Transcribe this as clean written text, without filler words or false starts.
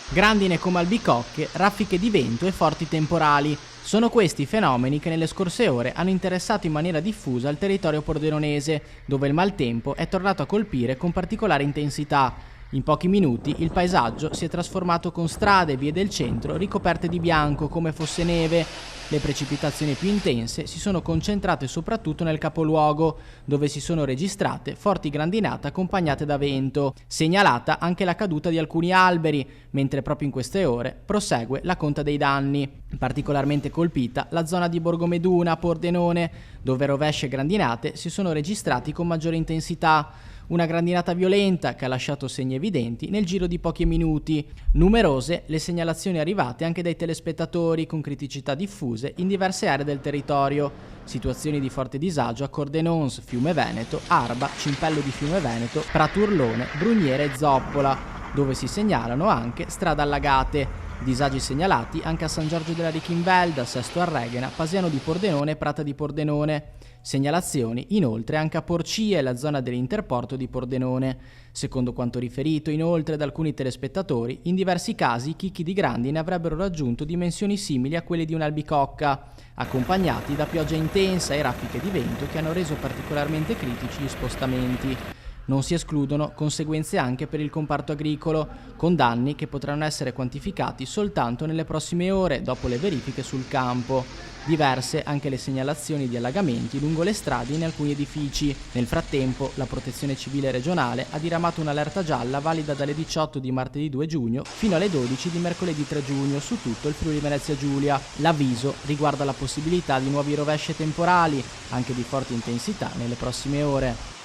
Grandine come albicocche, raffiche di vento e forti temporali. Sono questi i fenomeni che nelle scorse ore hanno interessato in maniera diffusa il territorio pordenonese, dove il maltempo è tornato a colpire con particolare intensità. In pochi minuti il paesaggio si è trasformato con strade e vie del centro ricoperte di bianco come fosse neve. Le precipitazioni più intense si sono concentrate soprattutto nel capoluogo, dove si sono registrate forti grandinate accompagnate da vento. Segnalata anche la caduta di alcuni alberi, mentre proprio in queste ore prosegue la conta dei danni. Particolarmente colpita la zona di Borgomeduna a Pordenone, dove rovesci e grandinate si sono registrati con maggiore intensità. Una grandinata violenta che ha lasciato segni evidenti nel giro di pochi minuti. Numerose le segnalazioni arrivate anche dai telespettatori con criticità diffuse in diverse aree del territorio. Situazioni di forte disagio a Cordenons, Fiume Veneto, Arba, Cimpello di Fiume Veneto, Praturlone, Bruniere e Zoppola, dove si segnalano anche strade allagate. Disagi segnalati anche a San Giorgio della Richinvelda, Sesto Arreghena, Pasiano di Pordenone e Prata di Pordenone. Segnalazioni inoltre anche a Porcia e la zona dell'interporto di Pordenone. Secondo quanto riferito inoltre da alcuni telespettatori, in diversi casi i chicchi di grandine avrebbero raggiunto dimensioni simili a quelle di un'albicocca, accompagnati da pioggia intensa e raffiche di vento che hanno reso particolarmente critici gli spostamenti. Non si escludono conseguenze anche per il comparto agricolo, con danni che potranno essere quantificati soltanto nelle prossime ore dopo le verifiche sul campo. Diverse anche le segnalazioni di allagamenti lungo le strade in alcuni edifici. Nel frattempo, la Protezione Civile regionale ha diramato un'allerta gialla valida dalle 18 di martedì 2 giugno fino alle 12 di mercoledì 3 giugno su tutto il Friuli Venezia Giulia. L'avviso riguarda la possibilità di nuovi rovesci temporali, anche di forte intensità, nelle prossime ore.